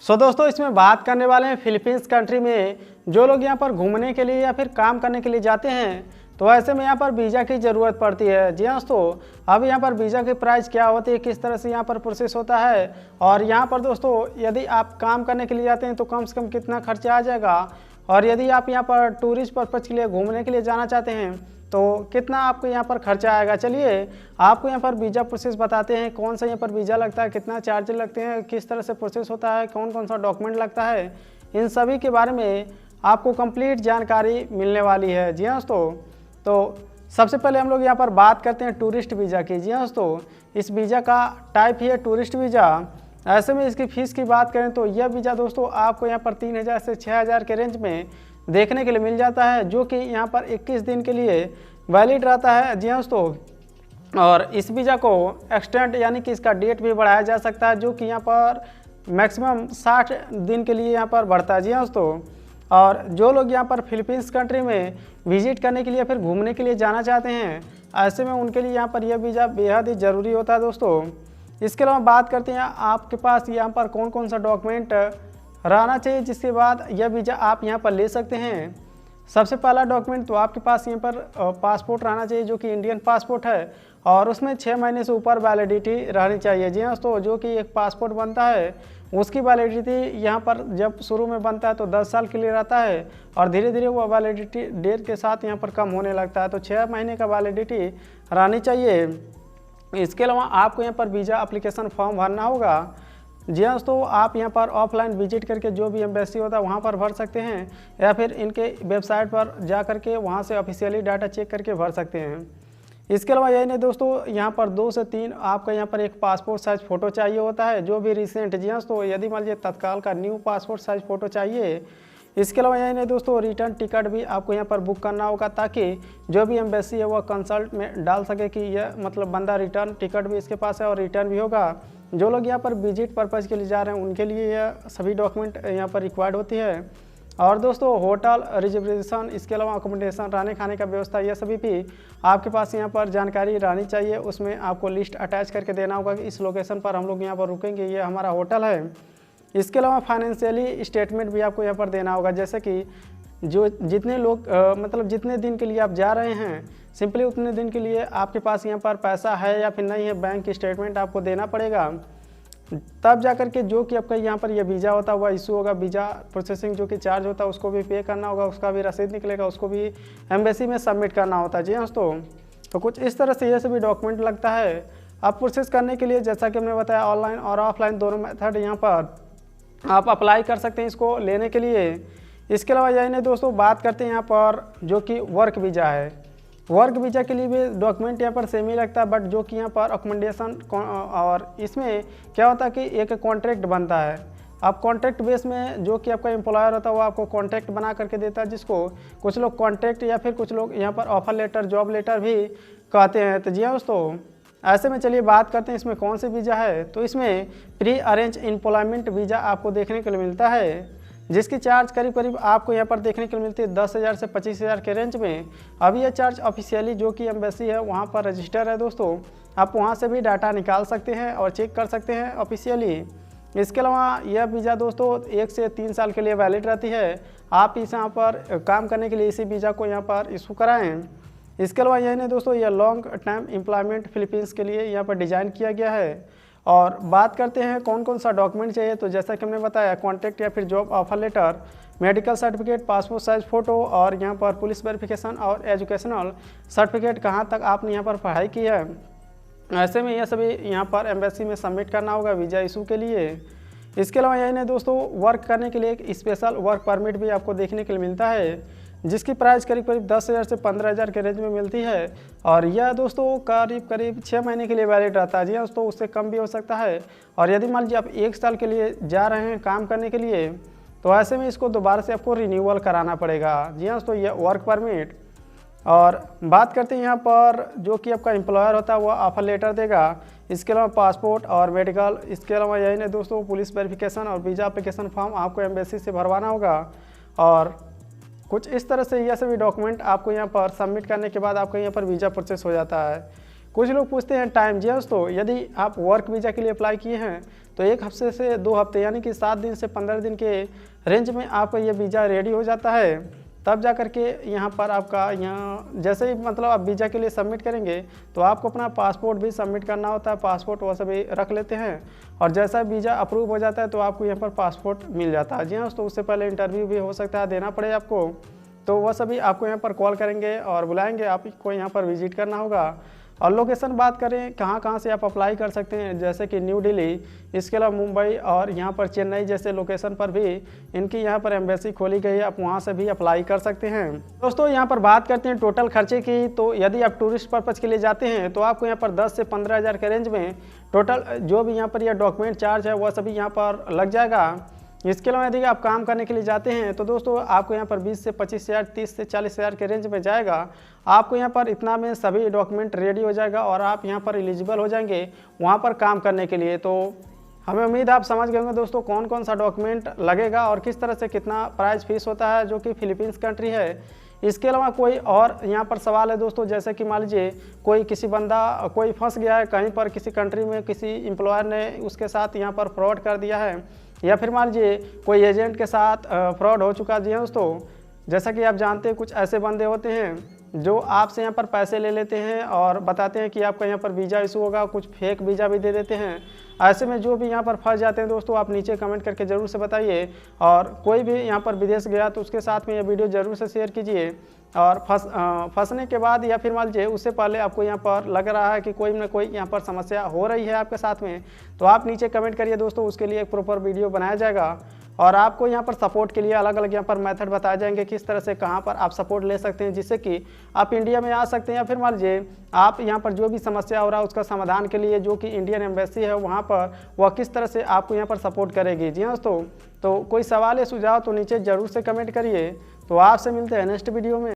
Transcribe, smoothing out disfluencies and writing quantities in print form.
दोस्तों इसमें बात करने वाले हैं फिलीपींस कंट्री में जो लोग यहाँ पर घूमने के लिए या फिर काम करने के लिए जाते हैं तो ऐसे में यहाँ पर वीज़ा की ज़रूरत पड़ती है। जी हाँ दोस्तों, अब यहाँ पर वीज़ा की प्राइस क्या होती है, किस तरह से यहाँ पर प्रोसेस होता है और यहाँ पर दोस्तों यदि आप काम करने के लिए जाते हैं तो कम से कम कितना खर्चा आ जाएगा और यदि आप यहाँ पर टूरिस्ट पर्पज़ के लिए घूमने के लिए जाना चाहते हैं तो कितना आपको यहाँ पर खर्चा आएगा। चलिए आपको यहाँ पर वीज़ा प्रोसेस बताते हैं, कौन सा यहाँ पर वीज़ा लगता है, कितना चार्ज लगते हैं, किस तरह से प्रोसेस होता है, कौन कौन सा डॉक्यूमेंट लगता है, इन सभी के बारे में आपको कंप्लीट जानकारी मिलने वाली है। जी हाँ दोस्तों, तो सबसे पहले हम लोग यहाँ पर बात करते हैं टूरिस्ट वीज़ा की। जी हाँ दोस्तों, इस वीज़ा का टाइप ही है टूरिस्ट वीज़ा। ऐसे में इसकी फ़ीस की बात करें तो यह वीज़ा दोस्तों आपको यहाँ पर 3000 से 6000 के रेंज में देखने के लिए मिल जाता है, जो कि यहाँ पर 21 दिन के लिए वैलिड रहता है। जी हाँ दोस्तों, और इस वीज़ा को एक्सटेंड यानी कि इसका डेट भी बढ़ाया जा सकता है, जो कि यहाँ पर मैक्सिमम 60 दिन के लिए यहाँ पर बढ़ता है। जी हाँ दोस्तों, और जो लोग यहाँ पर फिलीपींस कंट्री में विजिट करने के लिए फिर घूमने के लिए जाना चाहते हैं ऐसे में उनके लिए यहाँ पर यह वीज़ा बेहद ही ज़रूरी होता है दोस्तों। इसके अलावा बात करते हैं आपके पास यहाँ पर कौन कौन सा डॉक्यूमेंट रहना चाहिए जिसके बाद यह वीज़ा आप यहाँ पर ले सकते हैं। सबसे पहला डॉक्यूमेंट तो आपके पास यहाँ पर पासपोर्ट रहना चाहिए, जो कि इंडियन पासपोर्ट है और उसमें 6 महीने से ऊपर वैलिडिटी रहनी चाहिए। जी हाँ दोस्तों, जो कि एक पासपोर्ट बनता है उसकी वैलिडिटी यहाँ पर जब शुरू में बनता है तो 10 साल के लिए रहता है और धीरे धीरे वो वैलिडिटी डेट के साथ यहाँ पर कम होने लगता है, तो 6 महीने का वैलिडिटी रहनी चाहिए। इसके अलावा आपको यहाँ पर वीज़ा एप्लीकेशन फॉर्म भरना होगा। जी हाँ दोस्तों, आप यहाँ पर ऑफलाइन विजिट करके जो भी एम्बेसी होता है वहाँ पर भर सकते हैं या फिर इनके वेबसाइट पर जा करके वहाँ से ऑफिशियली डाटा चेक करके भर सकते हैं। इसके अलावा यही नहीं दोस्तों, यहाँ पर 2 से 3 आपका यहाँ पर एक पासपोर्ट साइज़ फ़ोटो चाहिए होता है, जो भी रिसेंट। जी हाँ दोस्तों, यदि मान लीजिए तत्काल का न्यू पासपोर्ट साइज़ फ़ोटो चाहिए। इसके अलावा यही नहीं दोस्तों, रिटर्न टिकट भी आपको यहाँ पर बुक करना होगा ताकि जो भी एम्बेसी है वह कंसल्ट में डाल सके कि यह मतलब बंदा रिटर्न टिकट भी इसके पास है और रिटर्न भी होगा। जो लोग यहाँ पर विजिट पर्पज़ के लिए जा रहे हैं उनके लिए यह सभी डॉक्यूमेंट यहाँ पर रिक्वायर्ड होती है। और दोस्तों होटल रिजर्वेशन, इसके अलावा अकोमोडेशन, रहने खाने का व्यवस्था, यह सभी भी आपके पास यहाँ पर जानकारी रहनी चाहिए। उसमें आपको लिस्ट अटैच करके देना होगा कि इस लोकेशन पर हम लोग यहाँ पर रुकेंगे, ये हमारा होटल है। इसके अलावा फाइनेंशियली स्टेटमेंट भी आपको यहाँ पर देना होगा, जैसे कि जो जितने लोग मतलब जितने दिन के लिए आप जा रहे हैं सिंपली उतने दिन के लिए आपके पास यहाँ पर पैसा है या फिर नहीं है, बैंक स्टेटमेंट आपको देना पड़ेगा। तब जाकर के जो कि आपका यहाँ पर यह वीज़ा होता है वह इशू होगा। वीज़ा प्रोसेसिंग जो कि चार्ज होता है उसको भी पे करना होगा, उसका भी रसीद निकलेगा, उसको भी एम्बेसी में सबमिट करना होता है। जी हाँ दोस्तों, तो कुछ इस तरह से ये सभी डॉक्यूमेंट लगता है। अब प्रोसेस करने के लिए जैसा कि हमने बताया ऑनलाइन और ऑफलाइन दोनों मेथड यहाँ पर आप अप्लाई कर सकते हैं इसको लेने के लिए। इसके अलावा यही नहीं दोस्तों, बात करते हैं यहाँ पर जो कि वर्क वीज़ा है। वर्क वीज़ा के लिए भी डॉक्यूमेंट यहाँ पर सेम ही लगता है, बट जो कि यहाँ पर अकोमोडेशन और इसमें क्या होता है कि एक कॉन्ट्रैक्ट बनता है। अब कॉन्ट्रैक्ट बेस में जो कि आपका एम्प्लॉयर होता है वो आपको कॉन्ट्रैक्ट बना करके देता है, जिसको कुछ लोग कॉन्ट्रैक्ट या फिर कुछ लोग यहाँ पर ऑफर लेटर, जॉब लेटर भी कहते हैं। तो जी हाँ दोस्तों, ऐसे में चलिए बात करते हैं इसमें कौन सी वीज़ा है। तो इसमें प्री अरेंज एम्प्लॉयमेंट वीज़ा आपको देखने के लिए मिलता है, जिसकी चार्ज करीब करीब आपको यहाँ पर देखने के लिए मिलती है 10,000 से 25,000 के रेंज में। अब यह चार्ज ऑफिशियली जो कि एम्बेसी है वहाँ पर रजिस्टर है दोस्तों, आप वहाँ से भी डाटा निकाल सकते हैं और चेक कर सकते हैं ऑफिशियली। इसके अलावा यह वीज़ा दोस्तों 1 से 3 साल के लिए वैलिड रहती है। आप इस यहाँ पर काम करने के लिए इसी वीज़ा को यहाँ पर इशू कराएँ। इसके अलावा यही नहीं दोस्तों, यह लॉन्ग टाइम एम्प्लॉयमेंट फिलीपींस के लिए यहाँ पर डिज़ाइन किया गया है। और बात करते हैं कौन कौन सा डॉक्यूमेंट चाहिए, तो जैसा कि हमने बताया कॉन्ट्रैक्ट या फिर job offer letter, medical certificate, passport size photo और यहाँ पर पुलिस वेरिफिकेशन और एजुकेशनल सर्टिफिकेट, कहाँ तक आपने यहाँ पर पढ़ाई की है। ऐसे में यह सभी यहाँ पर एम्बेसी में सबमिट करना होगा वीज़ा इशू के लिए। इसके अलावा यही नहीं दोस्तों, वर्क करने के लिए एक स्पेशल वर्क परमिट भी आपको देखने के लिए मिलता है, जिसकी प्राइस करीब करीब 10,000 से 15,000 के रेंज में मिलती है। और यह दोस्तों करीब 6 महीने के लिए वैलिड रहता है। जी हाँ दोस्तों, उससे कम भी हो सकता है। और यदि मान लीजिए आप 1 साल के लिए जा रहे हैं काम करने के लिए तो ऐसे में इसको दोबारा से आपको रिन्यूअल कराना पड़ेगा। जी हाँ दोस्तों, यह वर्क परमिट। और बात करते हैं यहाँ पर जो कि आपका एम्प्लॉयर होता है वह ऑफर लेटर देगा। इसके अलावा पासपोर्ट और मेडिकल, इसके अलावा यही नहीं दोस्तों, पुलिस वेरिफिकेशन और वीज़ा एप्लीकेशन फॉर्म आपको एम्बेसी से भरवाना होगा। और कुछ इस तरह से यह सभी डॉक्यूमेंट आपको यहाँ पर सबमिट करने के बाद आपका यहाँ पर वीज़ा प्रोसेस हो जाता है। कुछ लोग पूछते हैं टाइम। जी दोस्तों, यदि आप वर्क वीज़ा के लिए अप्लाई किए हैं तो 1 हफ्ते से 2 हफ्ते यानी कि 7 दिन से 15 दिन के रेंज में आपका ये वीज़ा रेडी हो जाता है। तब जा कर के यहाँ पर आपका जैसे ही मतलब आप वीज़ा के लिए सबमिट करेंगे तो आपको अपना पासपोर्ट भी सबमिट करना होता है। पासपोर्ट वो सभी रख लेते हैं और जैसा वीज़ा अप्रूव हो जाता है तो आपको यहाँ पर पासपोर्ट मिल जाता है। जी हाँ दोस्तों, उससे पहले इंटरव्यू भी हो सकता है देना पड़े आपको, तो वह सभी आपको यहाँ पर कॉल करेंगे और बुलाएंगे, आपको यहाँ पर विजिट करना होगा। और लोकेशन बात करें कहाँ से आप अप्लाई कर सकते हैं, जैसे कि न्यू दिल्ली, इसके अलावा मुंबई और यहाँ पर चेन्नई जैसे लोकेशन पर भी इनकी यहाँ पर एम्बेसी खोली गई है, आप वहाँ से भी अप्लाई कर सकते हैं। दोस्तों यहाँ पर बात करते हैं टोटल खर्चे की, तो यदि आप टूरिस्ट पर्पज़ के लिए जाते हैं तो आपको यहाँ पर 10 से 15 हज़ार के रेंज में टोटल जो भी यहाँ पर यह डॉक्यूमेंट चार्ज है वह सभी यहाँ पर लग जाएगा। इसके अलावा यदि आप काम करने के लिए जाते हैं तो दोस्तों आपको यहाँ पर 20 से 25 हज़ार, 30 से 40 हज़ार के रेंज में जाएगा। आपको यहाँ पर इतना में सभी डॉक्यूमेंट रेडी हो जाएगा और आप यहाँ पर एलिजिबल हो जाएंगे वहाँ पर काम करने के लिए। तो हमें उम्मीद आप समझ गए होंगे दोस्तों कौन कौन सा डॉक्यूमेंट लगेगा और किस तरह से कितना प्राइस फीस होता है, जो कि फिलीपींस कंट्री है। इसके अलावा कोई और यहाँ पर सवाल है दोस्तों, जैसे कि मान लीजिए कोई फंस गया है कहीं पर किसी कंट्री में, किसी एम्प्लॉयर ने उसके साथ यहाँ पर फ्रॉड कर दिया है, या फिर मान लीजिए कोई एजेंट के साथ फ्रॉड हो चुका। जी हाँ दोस्तों, जैसा कि आप जानते हैं कुछ ऐसे बंदे होते हैं जो आपसे यहाँ पर पैसे ले लेते हैं और बताते हैं कि आपका यहाँ पर वीज़ा इशू होगा, कुछ फेक वीज़ा भी दे देते हैं। ऐसे में जो भी यहाँ पर फंस जाते हैं दोस्तों, आप नीचे कमेंट करके ज़रूर से बताइए। और कोई भी यहाँ पर विदेश गया तो उसके साथ में ये वीडियो ज़रूर से शेयर कीजिए। और फंसने के बाद या फिर मान लीजिए उससे पहले आपको यहाँ पर लग रहा है कि कोई ना कोई यहाँ पर समस्या हो रही है आपके साथ में, तो आप नीचे कमेंट करिए दोस्तों, उसके लिए एक प्रॉपर वीडियो बनाया जाएगा। और आपको यहाँ पर सपोर्ट के लिए अलग अलग यहाँ पर मेथड बताए जाएंगे किस तरह से कहाँ पर आप सपोर्ट ले सकते हैं, जिससे कि आप इंडिया में आ सकते हैं। या फिर मान लीजिए आप यहाँ पर जो भी समस्या हो रहा है उसका समाधान के लिए जो कि इंडियन एम्बेसी है वहाँ पर वह किस तरह से आपको यहाँ पर सपोर्ट करेगी। जी हाँ दोस्तों, तो कोई सवाल या सुझाव तो नीचे ज़रूर से कमेंट करिए। तो आपसे मिलते हैं नेक्स्ट वीडियो में।